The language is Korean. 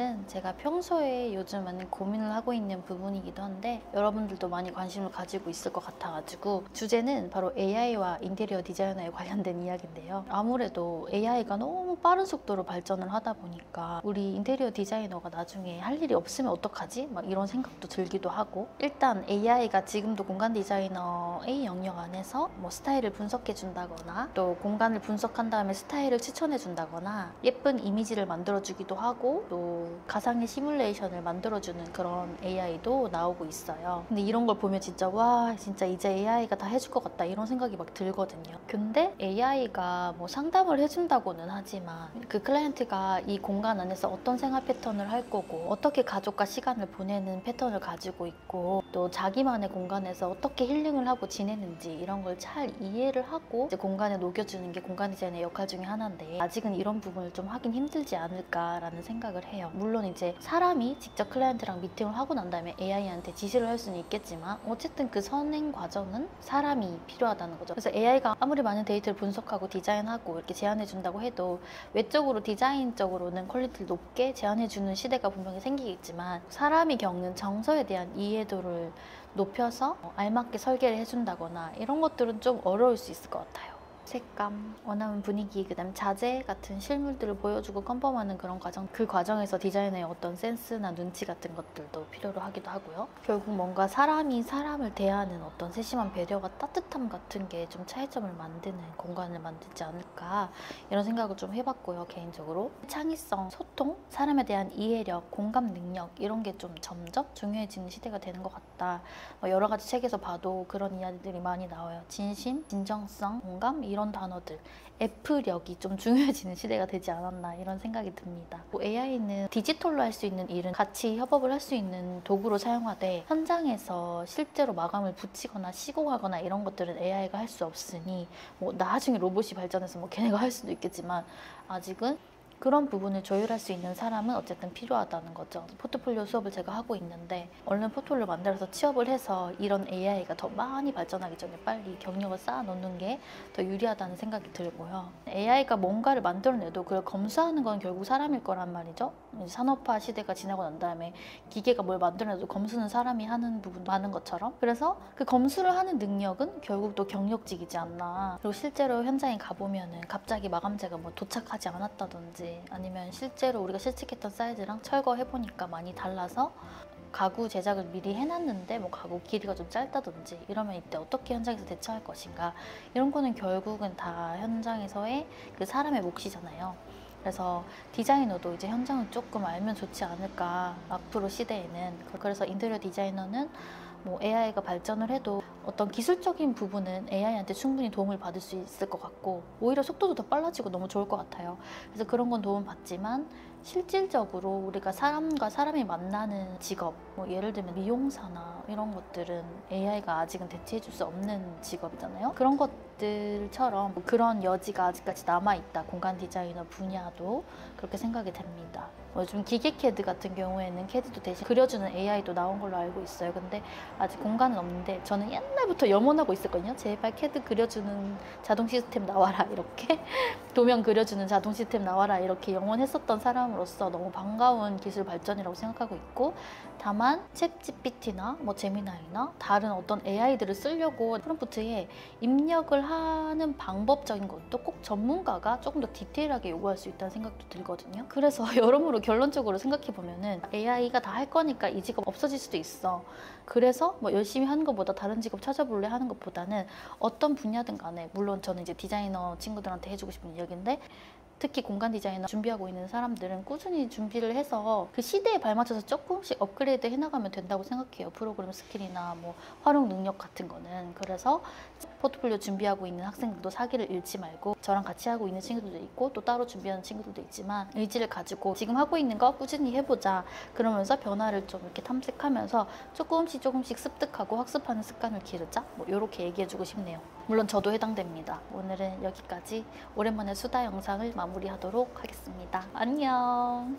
오늘은 제가 평소에 요즘 많이 고민을 하고 있는 부분이기도 한데 여러분들도 많이 관심을 가지고 있을 것 같아가지고 주제는 바로 AI와 인테리어 디자이너에 관련된 이야기인데요. 아무래도 AI가 너무 빠른 속도로 발전을 하다 보니까 우리 인테리어 디자이너가 나중에 할 일이 없으면 어떡하지? 막 이런 생각도 들기도 하고, 일단 AI가 지금도 공간 디자이너의 영역 안에서 뭐 스타일을 분석해 준다거나 또 공간을 분석한 다음에 스타일을 추천해 준다거나 예쁜 이미지를 만들어주기도 하고 또 가상의 시뮬레이션을 만들어주는 그런 AI도 나오고 있어요. 근데 이런 걸 보면 진짜 와, 진짜 이제 AI가 다 해줄 것 같다 이런 생각이 막 들거든요. 근데 AI가 뭐 상담을 해준다고는 하지만 그 클라이언트가 이 공간 안에서 어떤 생활 패턴을 할 거고 어떻게 가족과 시간을 보내는 패턴을 가지고 있고 또 자기만의 공간에서 어떻게 힐링을 하고 지내는지 이런 걸 잘 이해를 하고 이제 공간에 녹여주는 게 공간 디자인의 역할 중에 하나인데, 아직은 이런 부분을 좀 하긴 힘들지 않을까라는 생각을 해요. 물론 이제 사람이 직접 클라이언트랑 미팅을 하고 난 다음에 AI한테 지시를 할 수는 있겠지만 어쨌든 그 선행 과정은 사람이 필요하다는 거죠. 그래서 AI가 아무리 많은 데이터를 분석하고 디자인하고 이렇게 제안해 준다고 해도 외적으로 디자인적으로는 퀄리티를 높게 제안해 주는 시대가 분명히 생기겠지만 사람이 겪는 정서에 대한 이해도를 높여서 알맞게 설계를 해준다거나 이런 것들은 좀 어려울 수 있을 것 같아요. 색감, 원하는 분위기, 그 다음 자재 같은 실물들을 보여주고 컨펌하는 그런 과정, 그 과정에서 디자이너의 어떤 센스나 눈치 같은 것들도 필요로 하기도 하고요. 결국 뭔가 사람이 사람을 대하는 어떤 세심한 배려와 따뜻함 같은 게 좀 차이점을 만드는 공간을 만들지 않을까 이런 생각을 좀 해봤고요. 개인적으로 창의성, 소통, 사람에 대한 이해력, 공감 능력 이런 게 좀 점점 중요해지는 시대가 되는 것 같다. 여러 가지 책에서 봐도 그런 이야기들이 많이 나와요. 진심, 진정성, 공감 이런 단어들, F력이 좀 중요해지는 시대가 되지 않았나 이런 생각이 듭니다. AI는 디지털로 할 수 있는 일은 같이 협업을 할 수 있는 도구로 사용하되 현장에서 실제로 마감을 붙이거나 시공하거나 이런 것들은 AI가 할 수 없으니 뭐 나중에 로봇이 발전해서 뭐 걔네가 할 수도 있겠지만 아직은 그런 부분을 조율할 수 있는 사람은 어쨌든 필요하다는 거죠. 포트폴리오 수업을 제가 하고 있는데 얼른 포트폴리오 만들어서 취업을 해서 이런 AI가 더 많이 발전하기 전에 빨리 경력을 쌓아 놓는 게 더 유리하다는 생각이 들고요. AI가 뭔가를 만들어내도 그걸 검수하는 건 결국 사람일 거란 말이죠. 산업화 시대가 지나고 난 다음에 기계가 뭘 만들어내도 검수는 사람이 하는 부분 많은 것처럼, 그래서 그 검수를 하는 능력은 결국 또 경력직이지 않나. 그리고 실제로 현장에 가보면은 갑자기 마감재가 뭐 도착하지 않았다든지 아니면 실제로 우리가 실측했던 사이즈랑 철거해보니까 많이 달라서 가구 제작을 미리 해놨는데 뭐 가구 길이가 좀 짧다든지 이러면 이때 어떻게 현장에서 대처할 것인가, 이런 거는 결국은 다 현장에서의 그 사람의 몫이잖아요. 그래서 디자이너도 이제 현장을 조금 알면 좋지 않을까 앞으로 시대에는. 그래서 인테리어 디자이너는 뭐 AI가 발전을 해도 어떤 기술적인 부분은 AI한테 충분히 도움을 받을 수 있을 것 같고 오히려 속도도 더 빨라지고 너무 좋을 것 같아요. 그래서 그런 건 도움 받지만 실질적으로 우리가 사람과 사람이 만나는 직업, 뭐 예를 들면 미용사나 이런 것들은 AI가 아직은 대체해 줄 수 없는 직업이잖아요. 그런 것들처럼 그런 여지가 아직까지 남아있다. 공간 디자이너 분야도 그렇게 생각이 됩니다. 요즘 기계 CAD 같은 경우에는 CAD도 대신 그려주는 AI도 나온 걸로 알고 있어요. 근데 아직 공간은 없는데 저는 옛날부터 염원하고 있었거든요. 제발 CAD 그려주는 자동 시스템 나와라 이렇게 도면 그려주는 자동 시스템 나와라 이렇게 영원했었던 사람으로서 너무 반가운 기술 발전이라고 생각하고 있고, 다만 챗GPT나 뭐 제미나이나 다른 어떤 AI들을 쓰려고 프롬프트에 입력을 하는 방법적인 것도 꼭 전문가가 조금 더 디테일하게 요구할 수 있다는 생각도 들거든요. 그래서 여러모로 결론적으로 생각해보면은 AI가 다 할 거니까 이 직업 없어질 수도 있어. 그래서 뭐 열심히 하는 것보다 다른 직업 찾아볼래 하는 것보다는 어떤 분야든 간에, 물론 저는 이제 디자이너 친구들한테 해주고 싶은 이야기인데 특히 공간 디자이너 준비하고 있는 사람들은 꾸준히 준비를 해서 그 시대에 발맞춰서 조금씩 업그레이드 해나가면 된다고 생각해요. 프로그램 스킬이나 뭐 활용 능력 같은 거는. 그래서 포트폴리오 준비하고 있는 학생들도 사기를 잃지 말고, 저랑 같이 하고 있는 친구들도 있고 또 따로 준비하는 친구들도 있지만 의지를 가지고 지금 하고 있는 거 꾸준히 해보자. 그러면서 변화를 좀 이렇게 탐색하면서 조금씩 습득하고 학습하는 습관을 기르자. 뭐 이렇게 얘기해주고 싶네요. 물론 저도 해당됩니다. 오늘은 여기까지. 오랜만에 수다 영상을 마무리하도록 하겠습니다. 안녕.